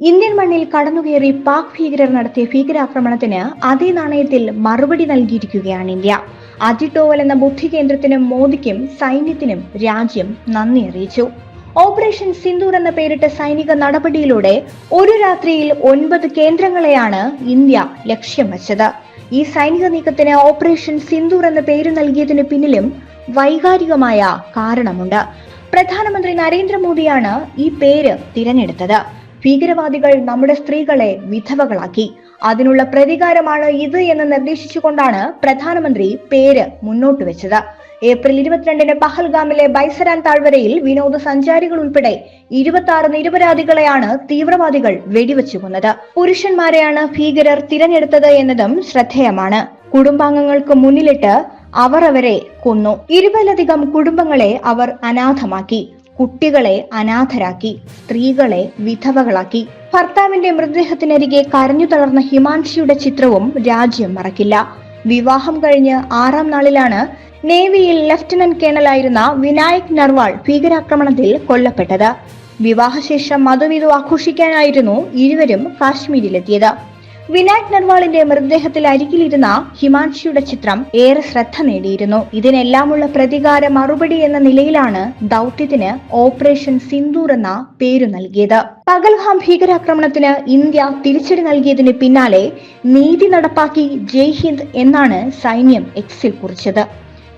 Indian മണ്ണിൽ കടന്നുകയറി പാക് ഭീകരർ നടത്തിയ ഭീകരാക്രമണത്തിന് അതേ നാണയത്തിൽ മറുപടി നൽകിയിരിക്കുകയാണ് ഇന്ത്യ. അജിത് ഡോവൽ എന്ന ബുദ്ധി കേന്ദ്രത്തിനും മോദിക്കും സൈന്യത്തിനും രാജ്യം നന്ദി അറിയിച്ചു. ഓപ്പറേഷൻ സിന്ദൂർ എന്ന പേരിട്ട സൈനിക നടപടിയിലൂടെ ഒരു രാത്രിയിൽ 9 കേന്ദ്രങ്ങളെയാണ് ഇന്ത്യ ലക്ഷ്യം വച്ചത്. ഈ സൈനിക നീക്കത്തിന് ഓപ്പറേഷൻ സിന്ദൂർ എന്ന പേര് നൽകിയതിന് പിന്നിലും വൈകാരികമായ കാരണമുണ്ട്. പ്രധാനമന്ത്രി നരേന്ദ്രമോദിയാണ് ഈ പേര് തിരഞ്ഞെടുത്തത്. ഭീകരവാദികൾ നമ്മുടെ സ്ത്രീകളെ വിധവകളാക്കി, അതിനുള്ള പ്രതികാരമാണ് ഇത് എന്ന് നിർദ്ദേശിച്ചുകൊണ്ടാണ് പ്രധാനമന്ത്രി പേര് മുന്നോട്ട് വെച്ചത്. ഏപ്രിൽ 22-ന് പഹൽഗാമിലെ ബൈസരാൻ താഴ്വരയിൽ വിനോദസഞ്ചാരികൾ ഉൾപ്പെടെ 26 നിരപരാധികളെയാണ് തീവ്രവാദികൾ വെടിവെച്ചു കൊന്നത്. പുരുഷന്മാരെയാണ് ഭീകരർ തിരഞ്ഞെടുത്തത് എന്നതും ശ്രദ്ധേയമാണ്. കുടുംബാംഗങ്ങൾക്ക് മുന്നിലിട്ട് അവർ അവരെ കൊന്നു. 20-ലധികം കുടുംബങ്ങളെ അവർ അനാഥമാക്കി, കുട്ടികളെ അനാഥരാക്കി, സ്ത്രീകളെ വിധവകളാക്കി. ഭർത്താവിന്റെ മൃതദേഹത്തിനരികെ കരഞ്ഞു തളർന്ന ഹിമാൻഷിയുടെ ചിത്രവും രാജ്യം മറക്കില്ല. വിവാഹം കഴിഞ്ഞ് 6-ാം നാളിലാണ് നേവിയിൽ ലഫ്റ്റനന്റ് കേണലായിരുന്ന വിനായക് നർവാൾ ഭീകരാക്രമണത്തിൽ കൊല്ലപ്പെട്ടത്. വിവാഹശേഷം മധുവിധു ആഘോഷിക്കാനായിരുന്നു ഇരുവരും കാശ്മീരിലെത്തിയത്. വിനായക് നർവാളിന്റെ മൃതദേഹത്തിൽ അരികിലിരുന്ന ഹിമാൻഷിയുടെ ചിത്രം ഏറെ ശ്രദ്ധ നേടിയിരുന്നു. ഇതിനെല്ലാമുള്ള പ്രതികാര മറുപടി എന്ന നിലയിലാണ് ദൗത്യത്തിന് ഓപ്പറേഷൻ സിന്ദൂർ എന്ന പേരു നൽകിയത്. പഹൽഗാം ഭീകരാക്രമണത്തിന് ഇന്ത്യ തിരിച്ചടി നൽകിയതിന് പിന്നാലെ നീതി നടപ്പാക്കി ജയ് ഹിന്ദ് എന്നാണ് സൈന്യം എക്സിൽ കുറിച്ചത്.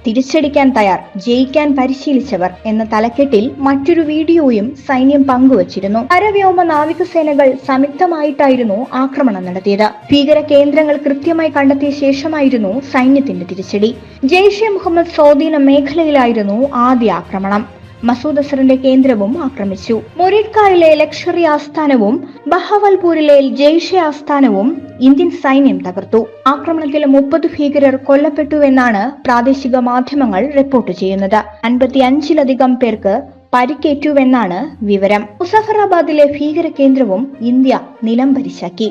തിരിച്ചടിക്കാൻ തയ്യാർ, ജയിക്കാൻ പരിശീലിച്ചവർ എന്ന തലക്കെട്ടിൽ മറ്റൊരു വീഡിയോയും സൈന്യം പങ്കുവച്ചിരുന്നു. കരവ്യോമ നാവികസേനകൾ സംയുക്തമായിട്ടായിരുന്നു ആക്രമണം നടത്തിയത്. ഭീകര കേന്ദ്രങ്ങൾ കൃത്യമായി കണ്ടെത്തിയ ശേഷമായിരുന്നു സൈന്യത്തിന്റെ തിരിച്ചടി. ജെയ്ഷെ മുഹമ്മദ് സ്വാധീന മേഖലയിലായിരുന്നു ആദ്യ ആക്രമണം. മസൂദ് അസറിന്റെ കേന്ദ്രവും ആക്രമിച്ചു. മൊറിഡ്കായിലെ ലഷ്കർ ആസ്ഥാനവും ബഹവൽപൂരിലെ ജെയ്ഷെ ആസ്ഥാനവും ഇന്ത്യൻ സൈന്യം തകർത്തു. ആക്രമണത്തിൽ 30 ഭീകരർ കൊല്ലപ്പെട്ടുവെന്നാണ് പ്രാദേശിക മാധ്യമങ്ങൾ റിപ്പോർട്ട് ചെയ്യുന്നത്. 55-ലധികം പേർക്ക് പരിക്കേറ്റുവെന്നാണ് വിവരം. മുസഫറാബാദിലെ ഭീകര കേന്ദ്രവും ഇന്ത്യ നിലംപരിശാക്കി.